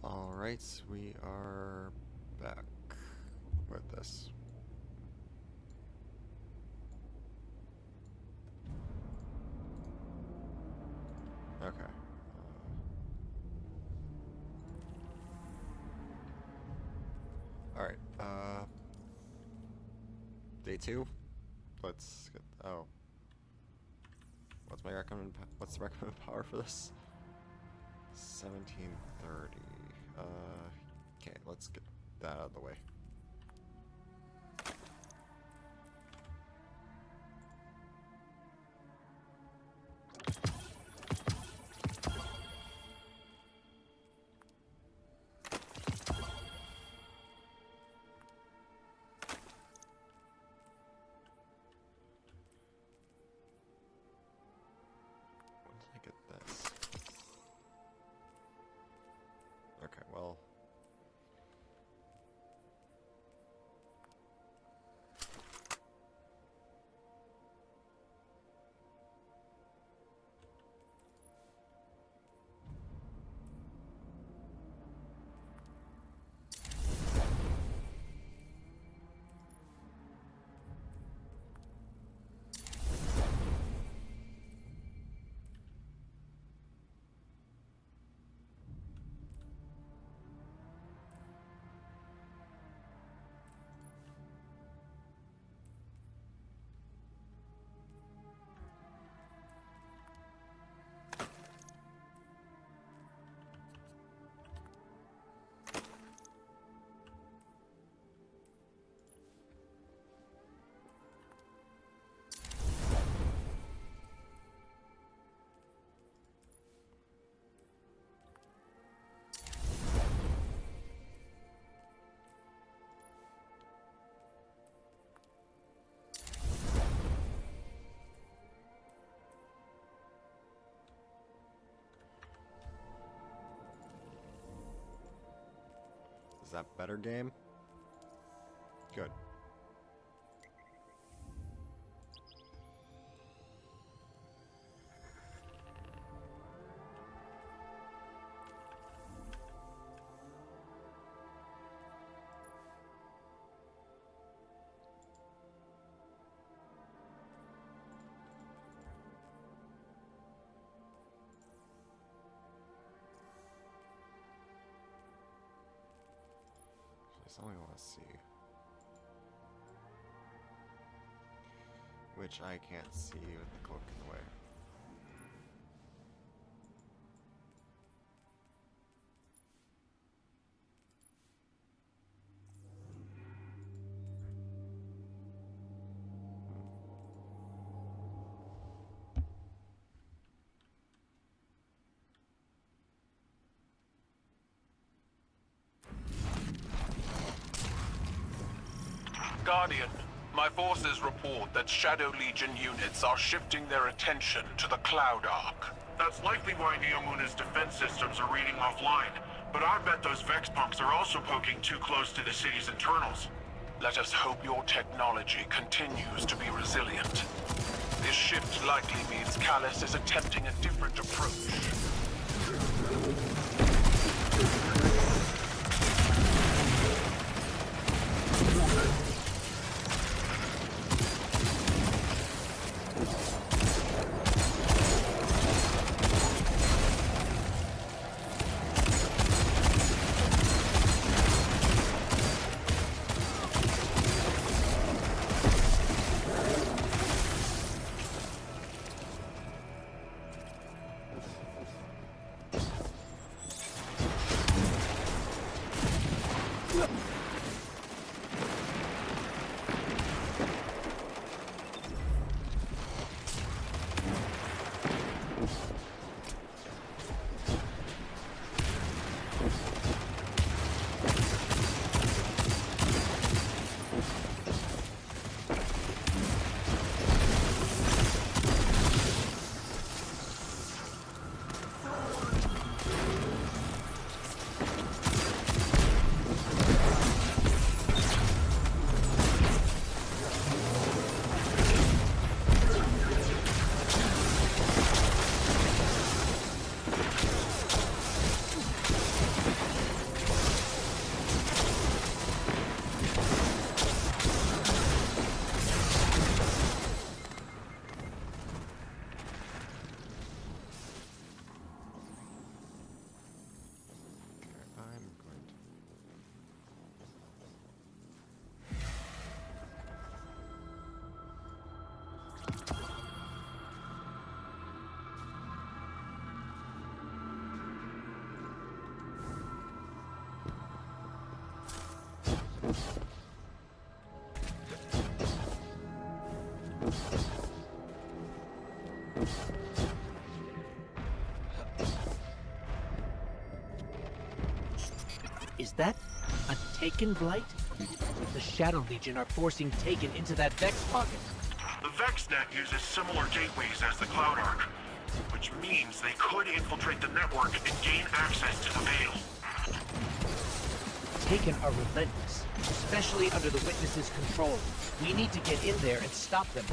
Alright, we are back with this. Okay. Alright, day 2? Let's get, oh. What's the recommended power for this? 1730. Okay, let's get that out of the way. When did I get this? Okay, well. Is that better, game? Good. That's all I want to see. Which I can't see with the cloak in the way. Guardian, my forces report that Shadow Legion units are shifting their attention to the Cloud Arc. That's likely why Neomuna's defense systems are reading offline. But I bet those Vex punks are also poking too close to the city's internals. Let us hope your technology continues to be resilient. This shift likely means Callus is attempting a different approach. Is that a Taken Blight? The Shadow Legion are forcing Taken into that Vex pocket. The VexNet uses similar gateways as the Cloud Arc, which means they could infiltrate the network and gain access to the Veil. Taken are relentless, especially under the Witness's control. We need to get in there and stop them.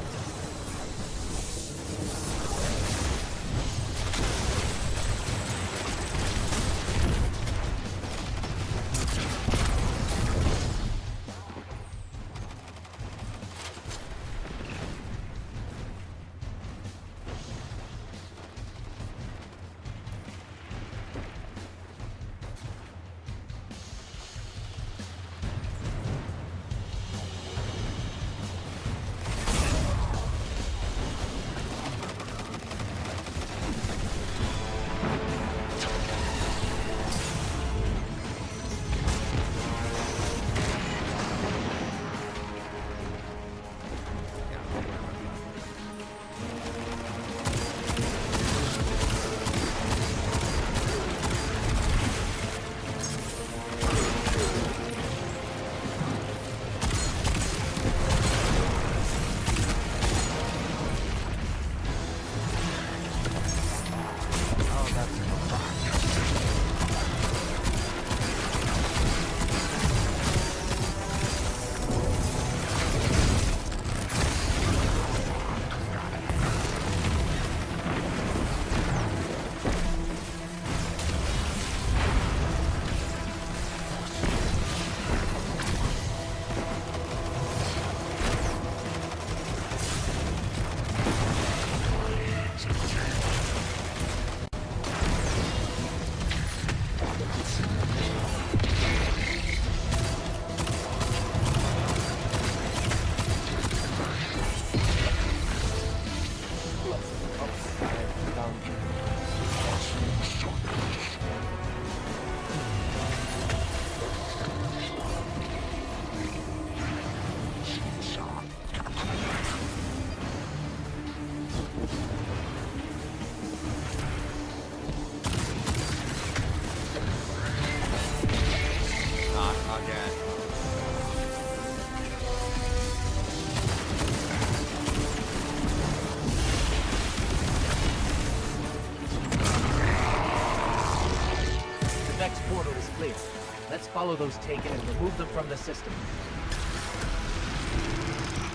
Follow those Taken and remove them from the system.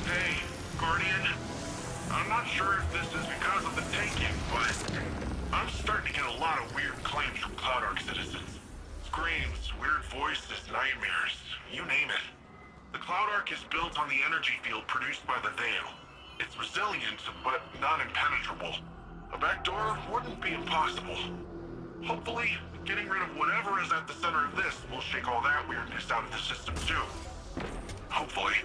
Hey, Guardian. I'm not sure if this is because of the Taken, but I'm starting to get a lot of weird claims from Cloud Arc citizens. Screams, weird voices, nightmares, you name it. The Cloud Arc is built on the energy field produced by the Veil. It's resilient, but not impenetrable. A backdoor wouldn't be impossible. Hopefully, getting rid of whatever is at the center of this will shake all that weirdness out of the system too. Hopefully.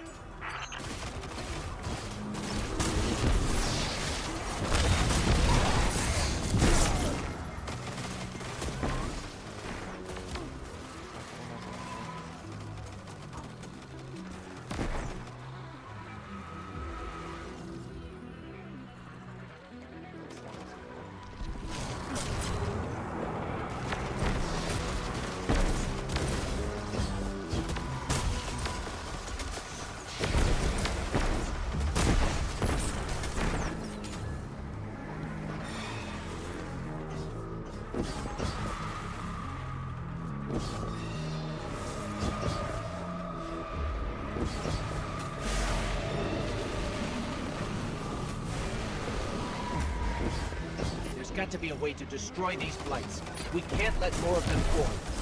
There's got to be a way to destroy these blights. We can't let more of them form.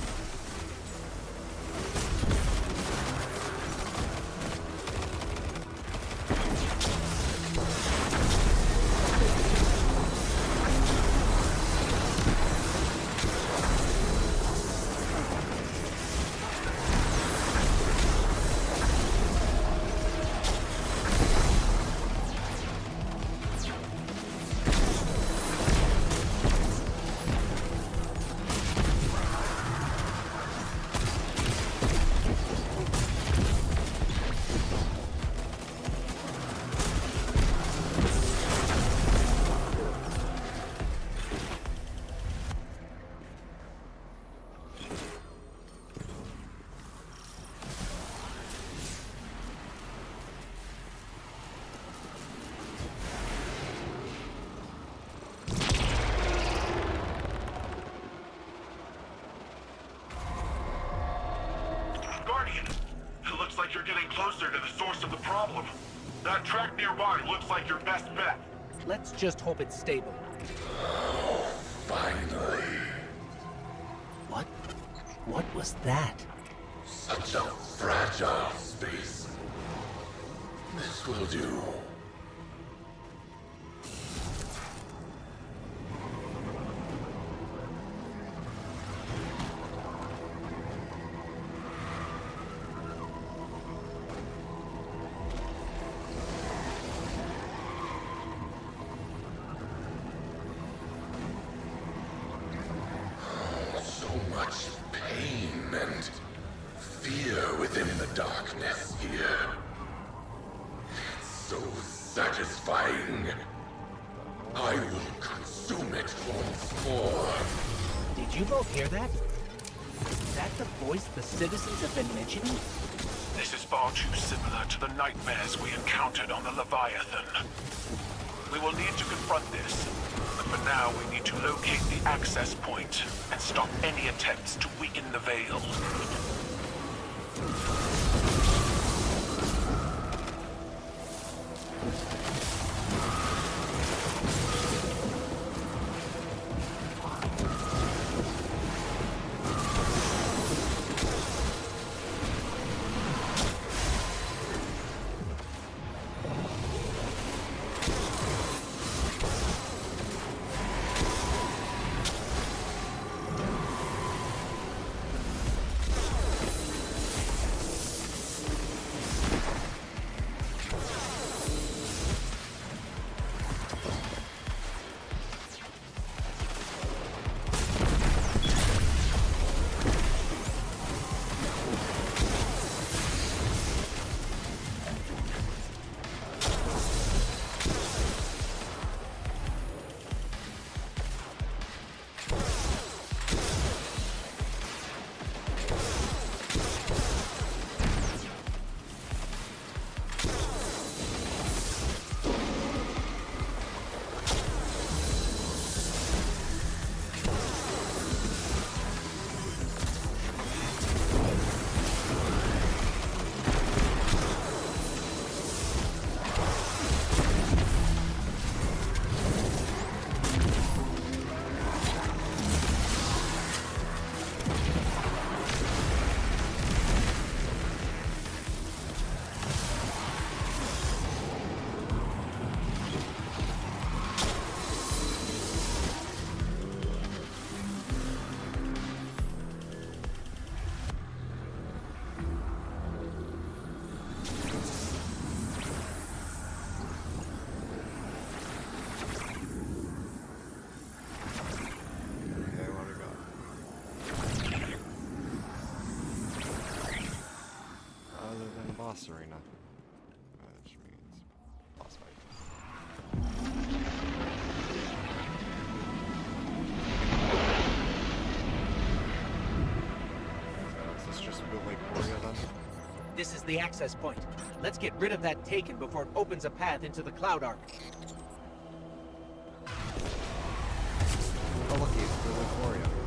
Guardian, it looks like you're getting closer to the source of the problem. That track nearby looks like your best bet. Let's just hope it's stable. Finally. What? What was that? Such a fragile space. This will do. So much pain and fear within the darkness here. It's so satisfying. I will consume it once more. Did you both hear that? Is that the voice the citizens have been mentioning? This is far too similar to the nightmares we encountered on the Leviathan. We will need to confront this, but for now we need to locate the access point and stop any attempts to weaken the veil. boss arena. Which means boss fight. Is this just real Lake Korea then? This is the access point. Let's get rid of that Taken before it opens a path into the Cloud Arc. Oh look, it's real Lake Korea.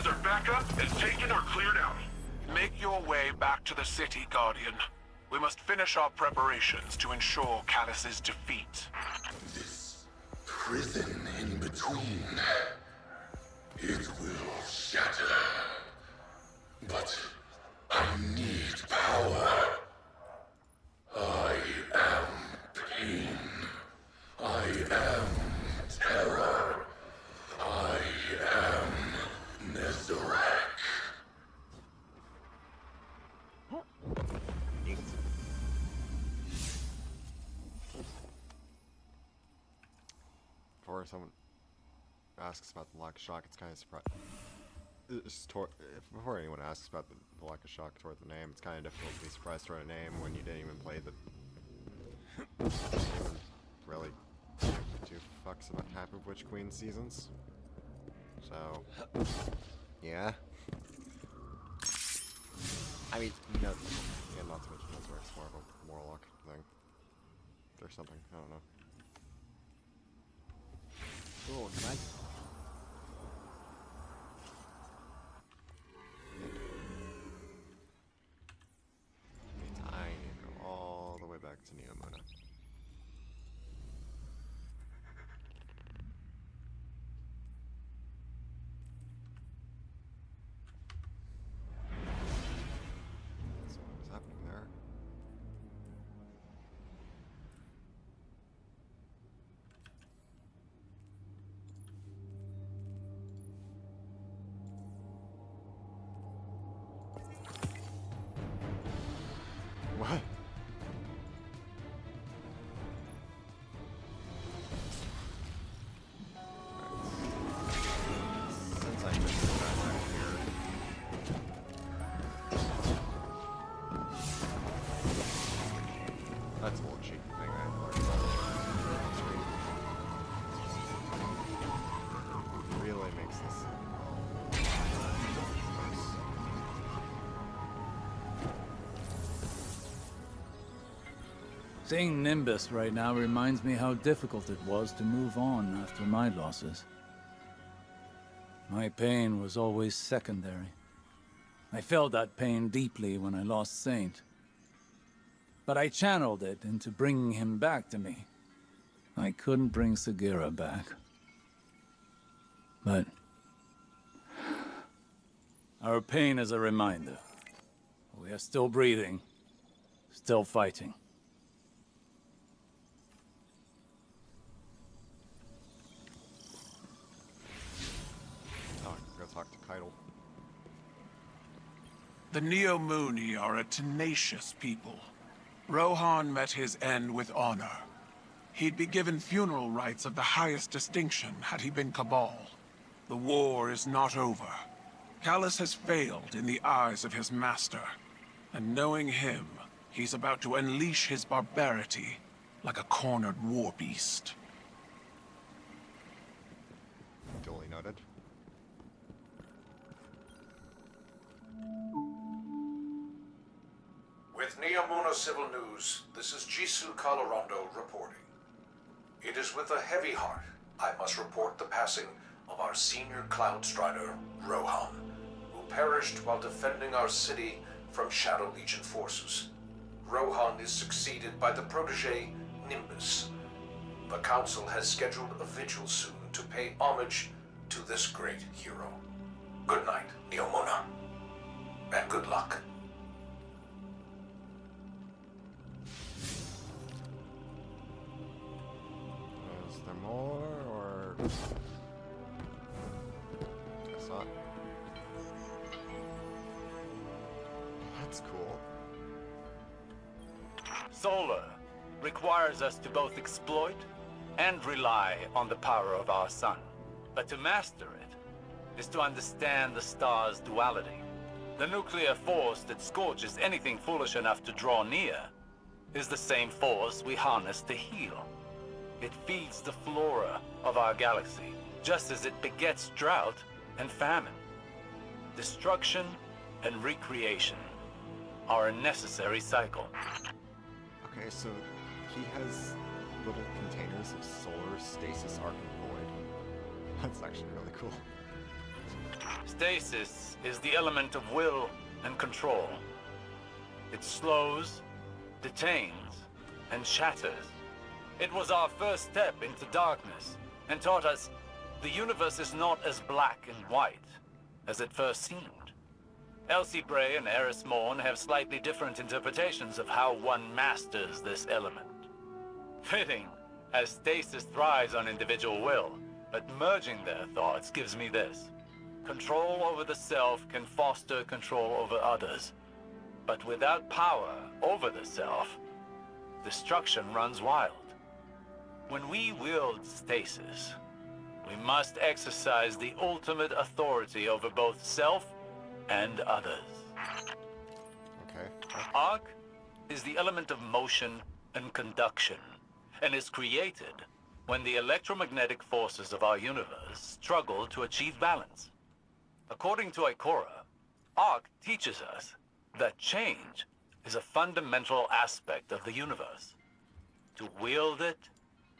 are back up and Taken are cleared out. Make your way back to the city, Guardian. We must finish our preparations to ensure Callus's defeat. This prison in between, it will shatter. But I need power. I am pain. I am terror. I am Nezarek. Before someone asks about the lack of shock, it's kind of surprising. Before anyone asks about the lack of shock toward the name, it's kind of difficult to be surprised toward a name when you didn't even play the... really give two fucks about half of Witch Queen seasons. So, yeah. I mean, no, yeah, not to mention it's more of a warlock thing. Or something, I don't know. Cool, can I? Means I need to go all the way back to Neomuna. So what was happening there? What? Since I missed it back here. That's a little cheeky thing I learned on screen. Really makes this worse. Seeing Nimbus right now reminds me how difficult it was to move on after my losses. My pain was always secondary. I felt that pain deeply when I lost Saint. But I channeled it into bringing him back to me. I couldn't bring Sagira back. But our pain is a reminder. We are still breathing, still fighting. Oh, go talk to Keitel. The Neomuni are a tenacious people. Rohan met his end with honor. He'd be given funeral rites of the highest distinction had he been Cabal. The war is not over. Callus has failed in the eyes of his master. And knowing him, he's about to unleash his barbarity like a cornered war beast. Duly noted. With Neomuna Civil News, this is Jisoo Colorado reporting. It is with a heavy heart I must report the passing of our senior Cloud Strider, Rohan, who perished while defending our city from Shadow Legion forces. Rohan is succeeded by the protege, Nimbus. The Council has scheduled a vigil soon to pay homage to this great hero. Good night, Neomuna, and good luck. Is there more, or... Guess not. That's cool. Solar requires us to both exploit and rely on the power of our sun. But to master it is to understand the star's duality. The nuclear force that scorches anything foolish enough to draw near is the same force we harness to heal. It feeds the flora of our galaxy, just as it begets drought and famine. Destruction and recreation are a necessary cycle. Okay, so he has little containers of solar stasis arc and void. That's actually really cool. Stasis is the element of will and control. It slows, detains, and shatters. It was our first step into darkness, and taught us the universe is not as black and white as it first seemed. Elsie Bray and Eris Morn have slightly different interpretations of how one masters this element. Fitting, as stasis thrives on individual will, but merging their thoughts gives me this. Control over the self can foster control over others, but without power over the self, destruction runs wild. When we wield stasis, we must exercise the ultimate authority over both self and others. Okay. Arc is the element of motion and conduction, and is created when the electromagnetic forces of our universe struggle to achieve balance. According to Ikora, Arc teaches us that change is a fundamental aspect of the universe. To wield it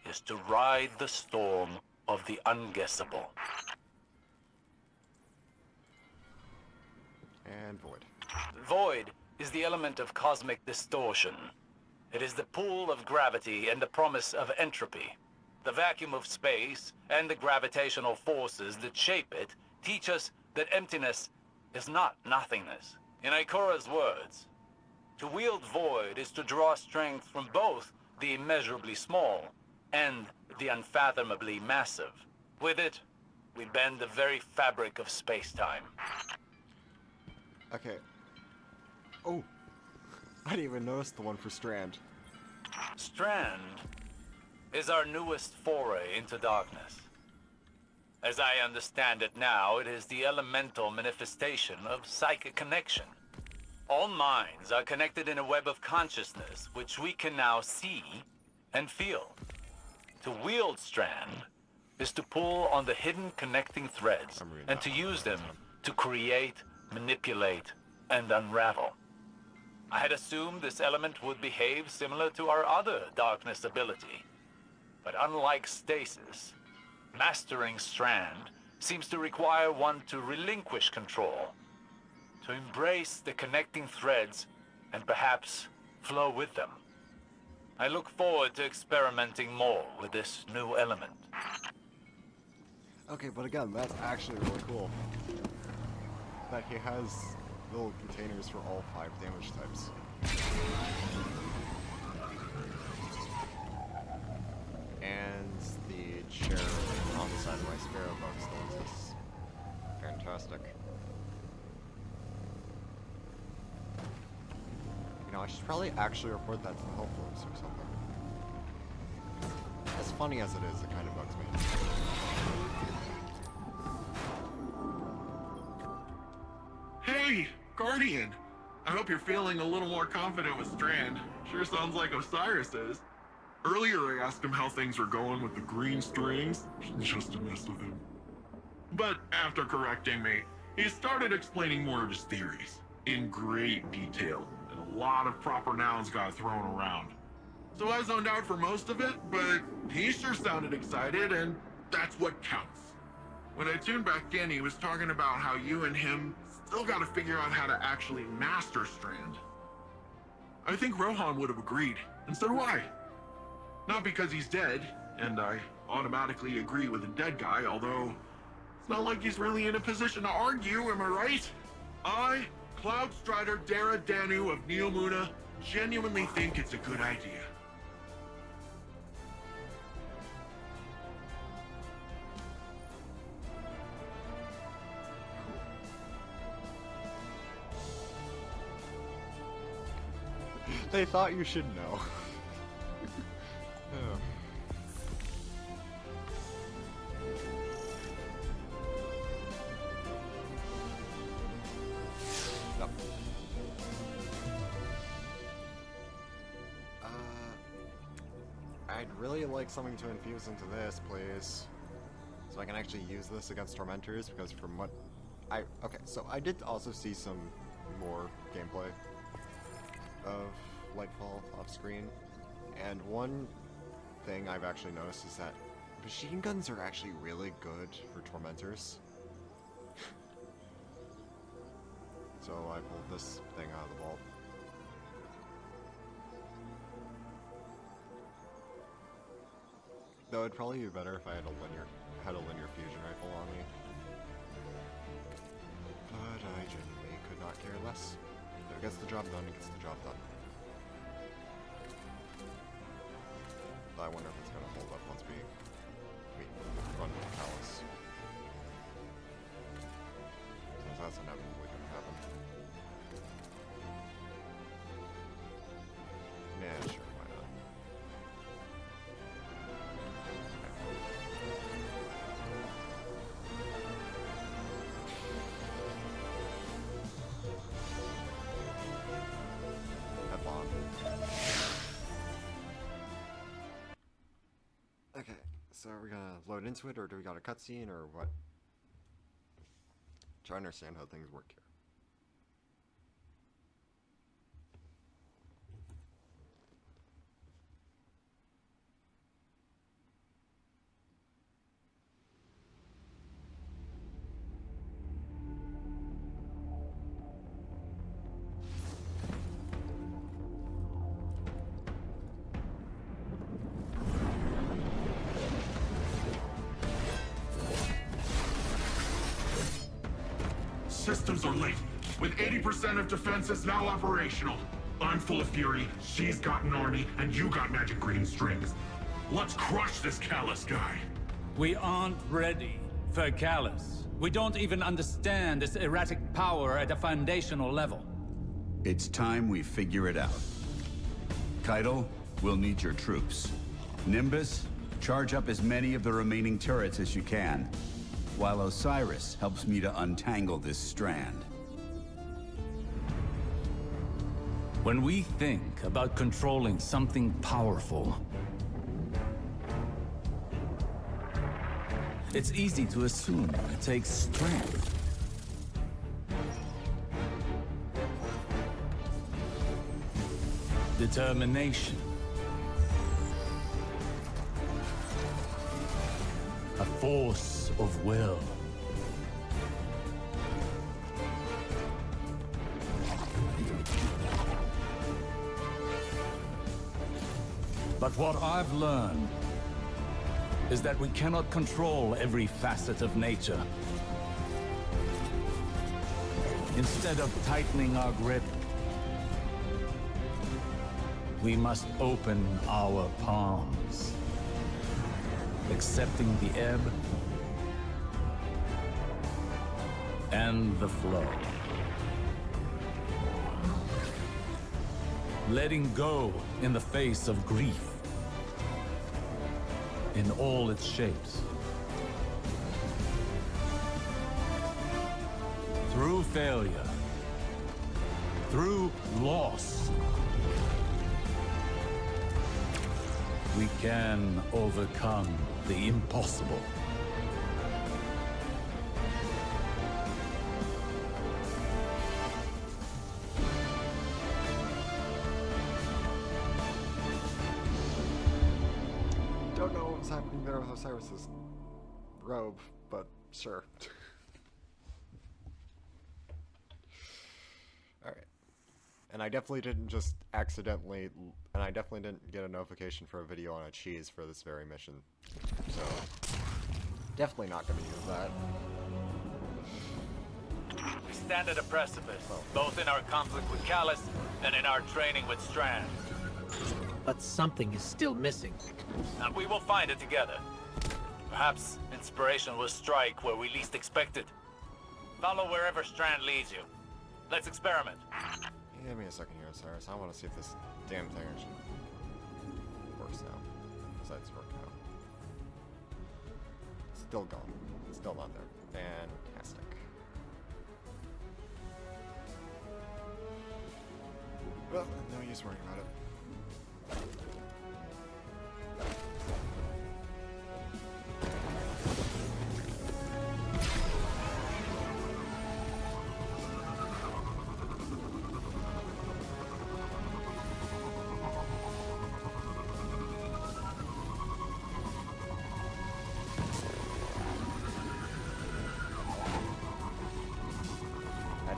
is to ride the storm of the unguessable. And Void. Void is the element of cosmic distortion. It is the pull of gravity and the promise of entropy. The vacuum of space and the gravitational forces that shape it teach us that emptiness is not nothingness. In Ikora's words, to wield Void is to draw strength from both the immeasurably small and the unfathomably massive. With it, we bend the very fabric of space-time. Okay. Oh, I didn't even notice the one for Strand. Strand is our newest foray into darkness. As I understand it now, it is the elemental manifestation of psychic connection. All minds are connected in a web of consciousness, which we can now see and feel. To wield Strand is to pull on the hidden connecting threads and to use them to create, manipulate, and unravel. I had assumed this element would behave similar to our other darkness ability. But unlike stasis, mastering Strand seems to require one to relinquish control, to embrace the connecting threads and perhaps flow with them. I look forward to experimenting more with this new element. Okay, but again, that's actually really cool. That he has little containers for all 5 damage types. And the chair on the side of my sparrow bug still exists. Fantastic. You know, I should probably actually report that to the health folks or something. As funny as it is, it kind of bugs me. Hey, Guardian! I hope you're feeling a little more confident with Strand. Sure sounds like Osiris is. Earlier I asked him how things were going with the green strings, just to mess with him. But after correcting me, he started explaining more of his theories, in great detail, and a lot of proper nouns got thrown around. So I zoned out for most of it, but he sure sounded excited, and that's what counts. When I tuned back in, he was talking about how you and him still gotta figure out how to actually master Strand. I think Rohan would have agreed, and so do I. Not because he's dead, and I automatically agree with a dead guy, although it's not like he's really in a position to argue, am I right? I, Cloud Strider Dara Danu of Neomuna, genuinely think it's a good idea. They thought you should know. Oh. No. I'd really like something to infuse into this, please. So I can actually use this against Tormentors, because from what okay, so I did also see some more gameplay of Lightfall off screen, and one thing I've actually noticed is that machine guns are actually really good for Tormentors. So I pulled this thing out of the vault. Though it'd probably be better if I had a linear fusion rifle on me. But I genuinely could not care less. If it gets the job done, it gets the job done. But I wonder if it's gonna hold up once we run with Callus. Since that's inevitably gonna happen. Yeah, sure, why not? Headlong. Okay, so are we gonna load into it, or do we got a cutscene, or what? Try to understand how things work here. Systems are late, with 80% of defenses now operational. I'm full of fury, she's got an army, and you got magic green strings. Let's crush this Callus guy. We aren't ready for Callus. We don't even understand this erratic power at a foundational level. It's time we figure it out. Keitel, we'll need your troops. Nimbus, charge up as many of the remaining turrets as you can, while Osiris helps me to untangle this Strand. When we think about controlling something powerful, it's easy to assume it takes strength. Determination. A force of will. But what I've learned is that we cannot control every facet of nature. Instead of tightening our grip, we must open our palms, accepting the ebb and the flow. Letting go in the face of grief, in all its shapes. Through failure, through loss, we can overcome the impossible. Don't know what was happening there with Osiris's robe, but sure. Alright. And I definitely didn't just accidentally, and I definitely didn't get a notification for a video on a cheese for this very mission. So, definitely not going to use that. We stand at a precipice, both in our conflict with Callus and in our training with Strand. But something is still missing. And we will find it together. Perhaps inspiration will strike where we least expect it. Follow wherever Strand leads you. Let's experiment. Give me a second here, Osiris. I want to see if this damn thing actually works now. Besides working out. Still gone. Still not there. Fantastic. Well, no use worrying about it.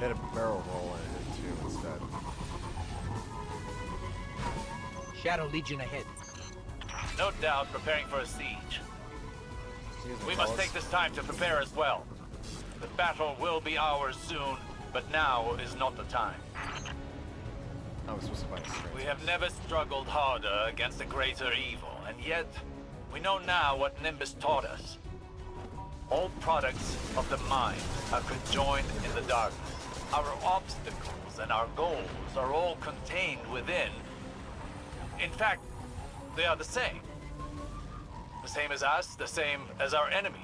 did a barrel roll and I did 2 instead. Shadow Legion ahead. No doubt preparing for a siege. We must take this time to prepare as well. The battle will be ours soon, but now is not the time. I was supposed to find a Strand. We have never struggled harder against a greater evil, and yet we know now what Nimbus taught us. All products of the mind are conjoined in the darkness. Our obstacles and our goals are all contained within. In fact, they are the same. The same as us, the same as our enemies.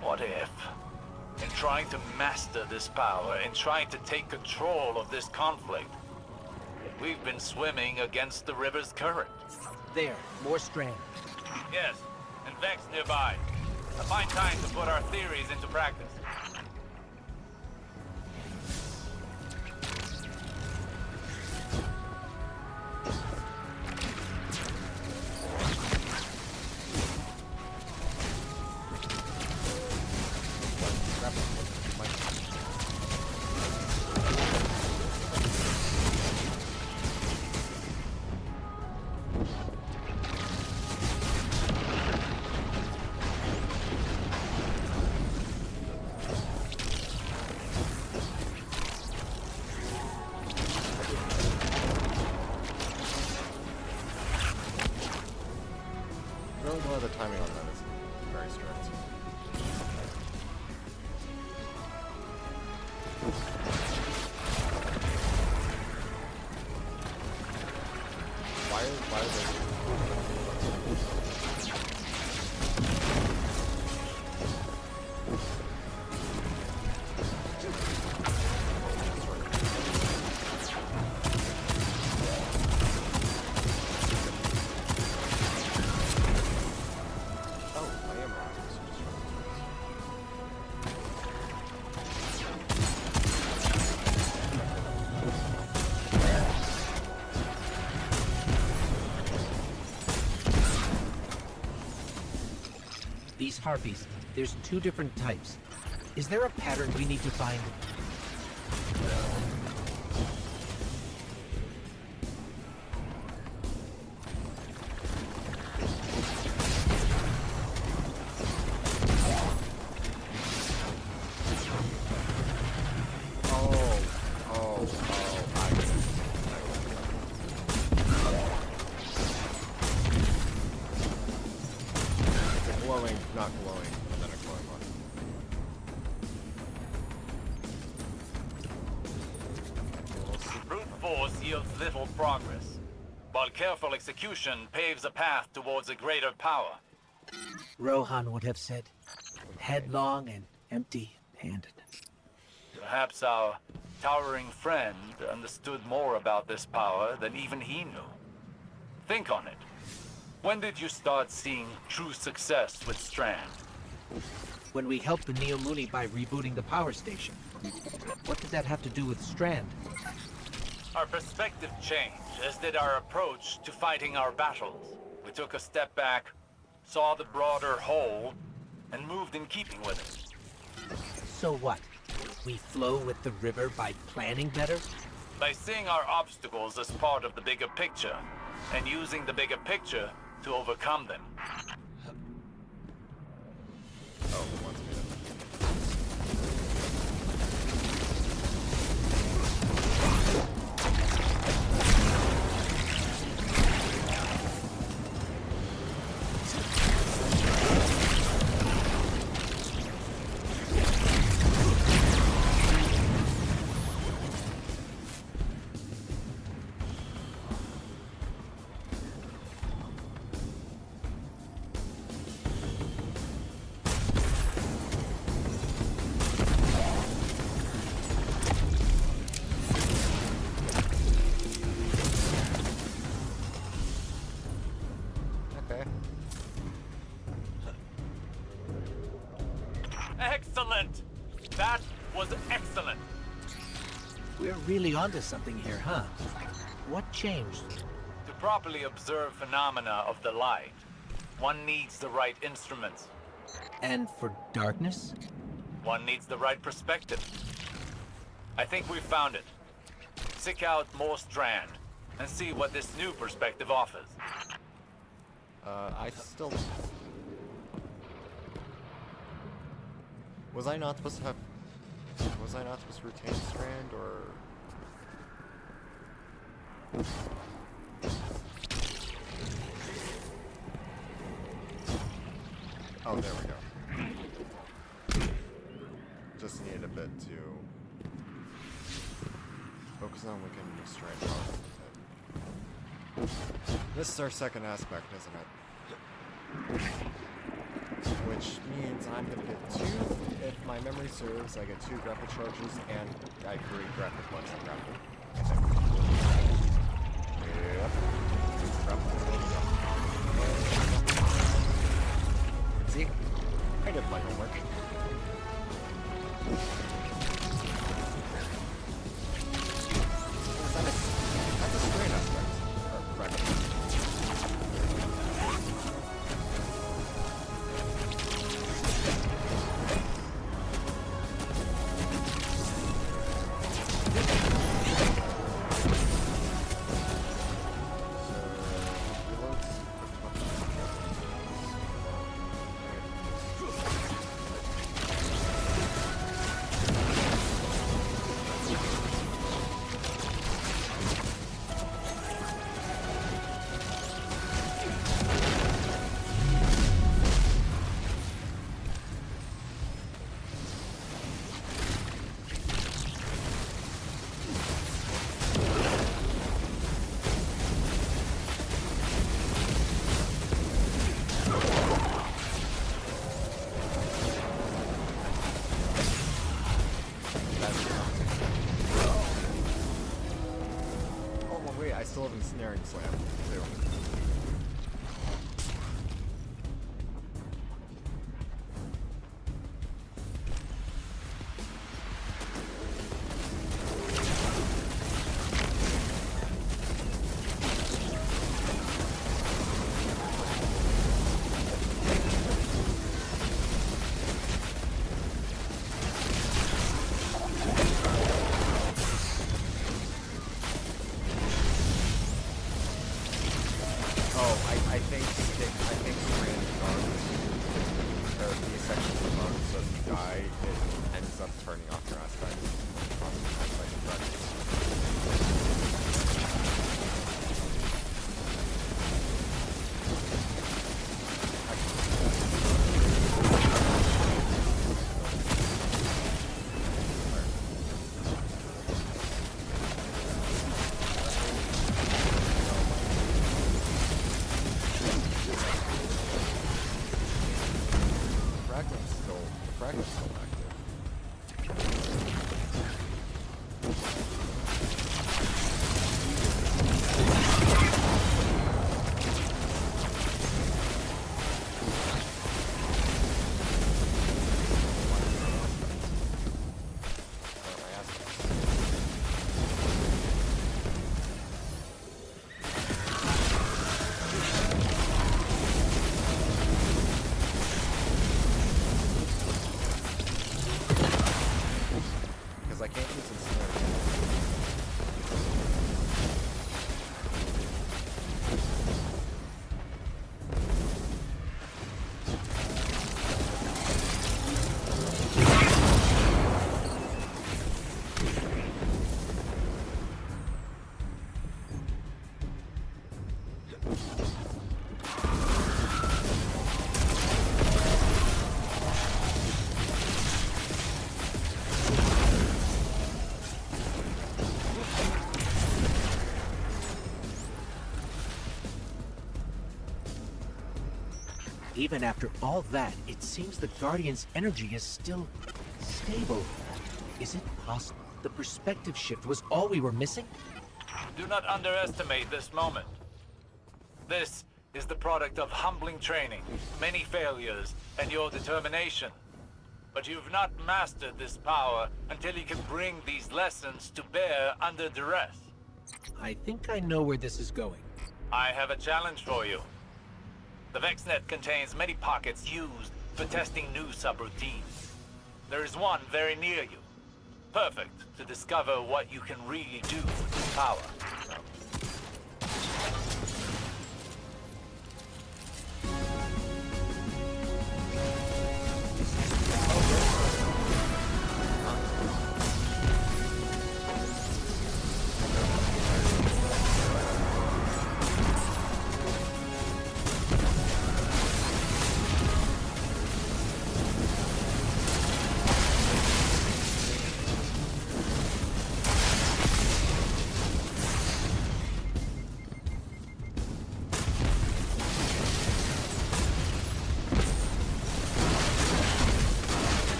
What if, in trying to master this power, in trying to take control of this conflict, we've been swimming against the river's current? There, more Strand. Yes, and Vex nearby. A fine time to put our theories into practice. Really glad the timing on that is very strict. Why are they... These harpies, there's 2 different types. Is there a pattern we need to find? Glowing, not glowing, and then a glowing one. Brute force yields little progress, while careful execution paves a path towards a greater power. Rohan would have said, headlong and empty-handed. Perhaps our towering friend understood more about this power than even he knew. Think on it. When did you start seeing true success with Strand? When we helped the Neomuni by rebooting the power station. What did that have to do with Strand? Our perspective changed, as did our approach to fighting our battles. We took a step back, saw the broader whole, and moved in keeping with it. So what? We flow with the river by planning better? By seeing our obstacles as part of the bigger picture, and using the bigger picture to overcome them. Oh, wants me to... Excellent! That was excellent! We're really onto something here, huh? What changed? To properly observe phenomena of the light, one needs the right instruments. And for darkness? One needs the right perspective. I think we've found it. Seek out more Strand, and see what this new perspective offers. I still... Was I not supposed to have... Was I not supposed to retain Strand, or... Oh, there we go. Just need a bit to... Focus on weakening the Strand power. This is our second aspect, isn't it? Which means I'm gonna get 2, if my memory serves, I get 2 grapple charges, and I create grapple punch and grapple. I think. Yep. Grapple. See? I did my homework. That's a Strand aspect. Or grapple. Still have ensnaring slam, too. I think Strand guards, or the sections of guards, so if you die, it ends up turning off your aspect. Fragment's still active. I can't use ensnaring. Even after all that, it seems the Guardian's energy is still stable. Is it possible the perspective shift was all we were missing? Do not underestimate this moment. This is the product of humbling training, many failures, and your determination. But you've not mastered this power until you can bring these lessons to bear under duress. I think I know where this is going. I have a challenge for you. The VexNet contains many pockets used for testing new subroutines. There is one very near you. Perfect to discover what you can really do with this power.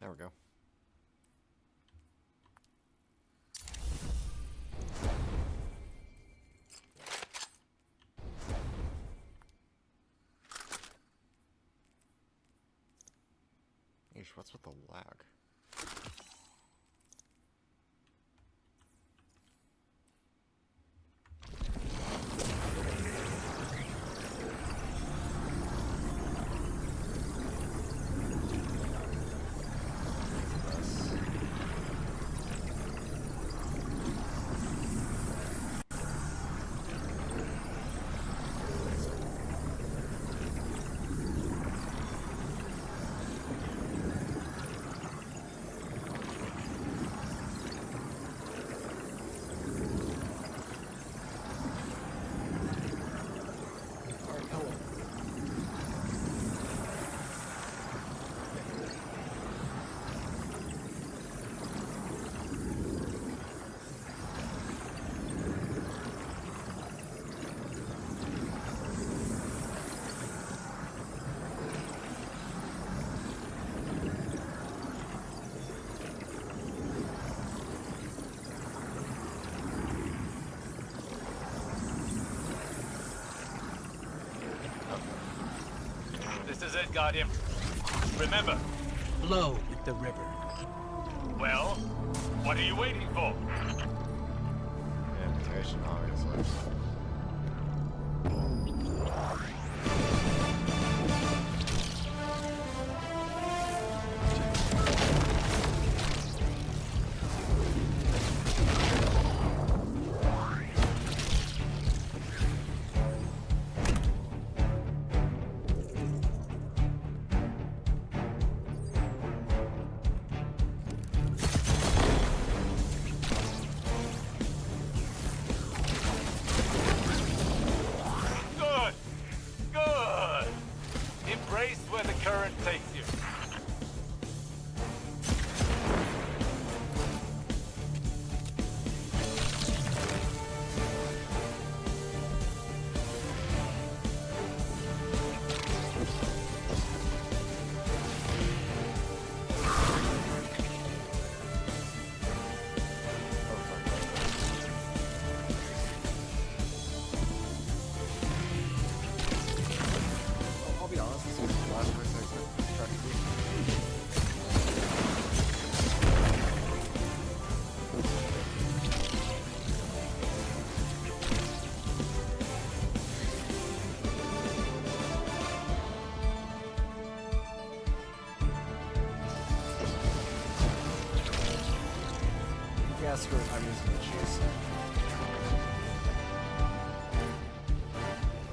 There we go. Eesh, what's with the lag? This is it, Guardian. Remember, Flow with the river. well, what are you waiting for? Invitation, obviously. Yeah, screw it. I'm using the cheese.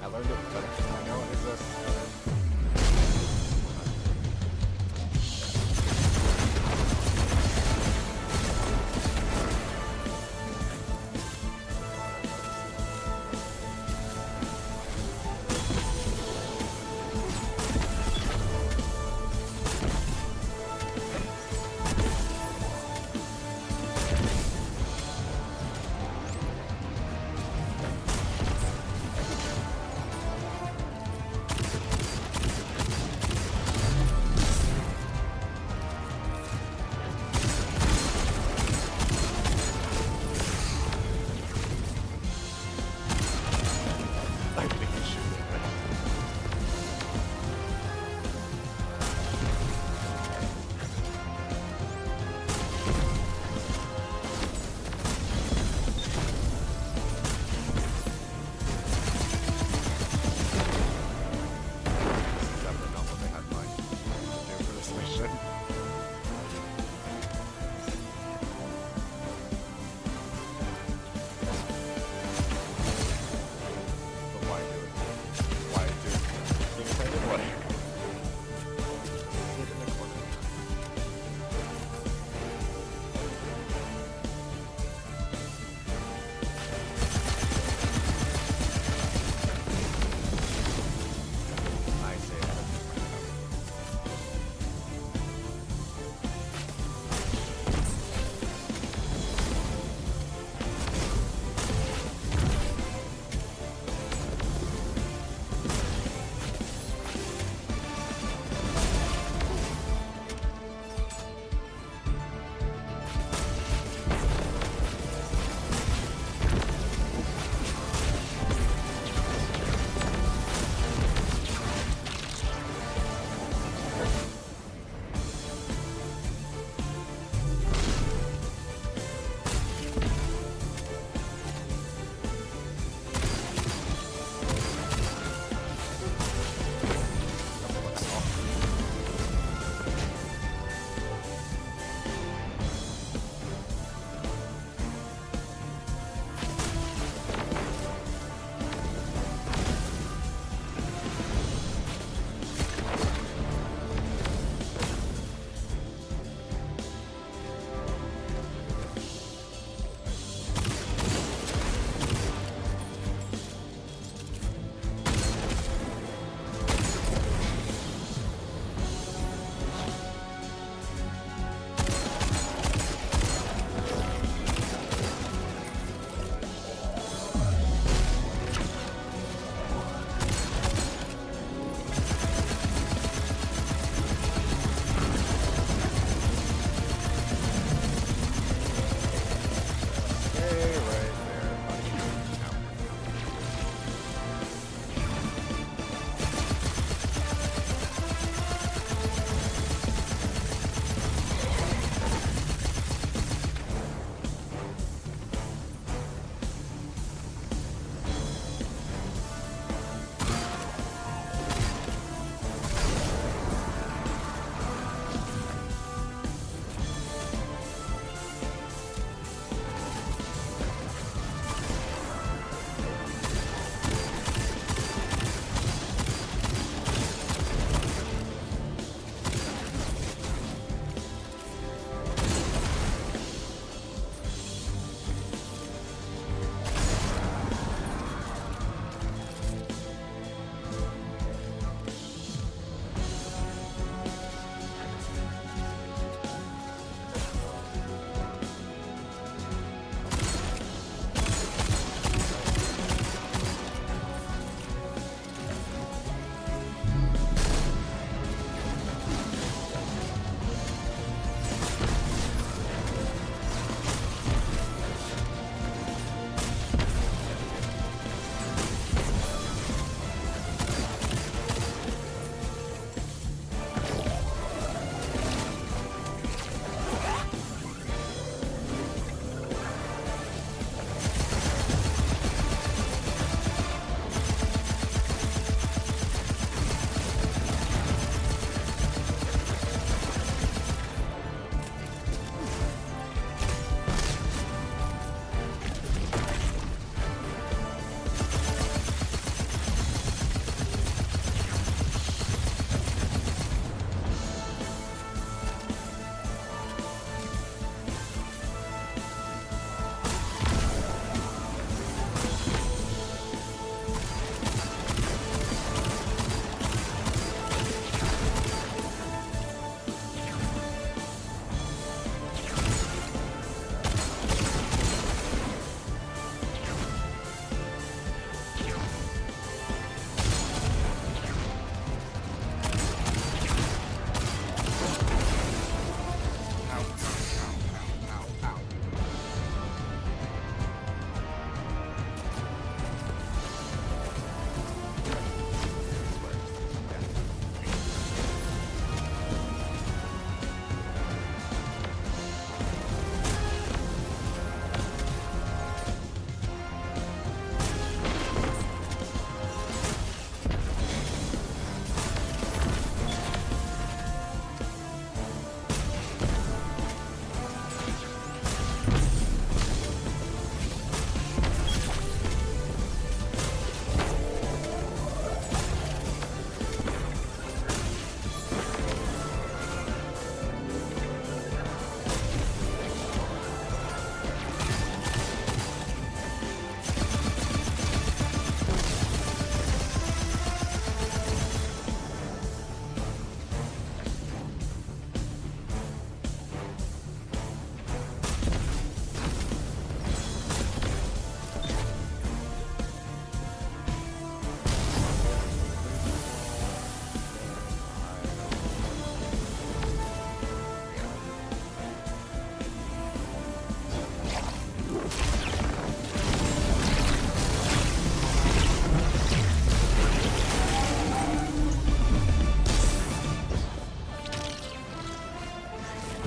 I learned it, but I know it exists.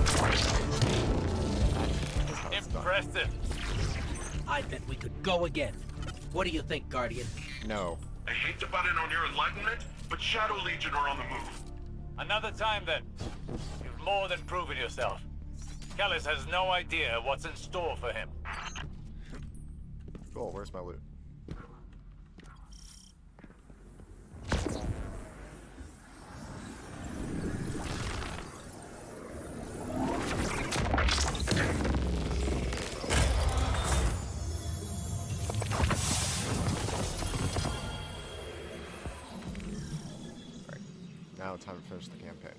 That's how it's done. Impressive. I bet we could go again. What do you think, Guardian? No. I hate to butt in on your enlightenment, but Shadow Legion are on the move. Another time then. You've more than proven yourself. Kellis has no idea what's in store for him. Cool, where's my loot? Alright, now time to finish the campaign.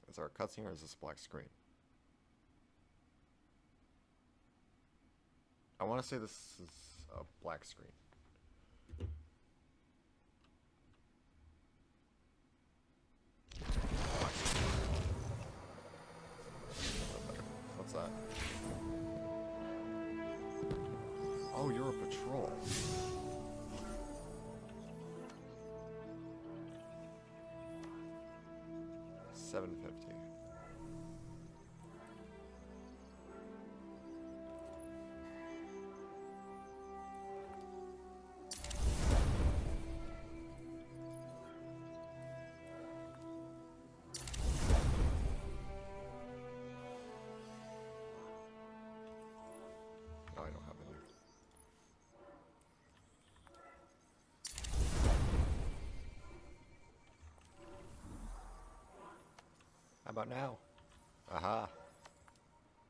Is there a cutscene or is this a black screen? I want to say this is a black screen. What's that? Oh, you're a patrol. $7.50. No, I don't have any. How about now? Aha.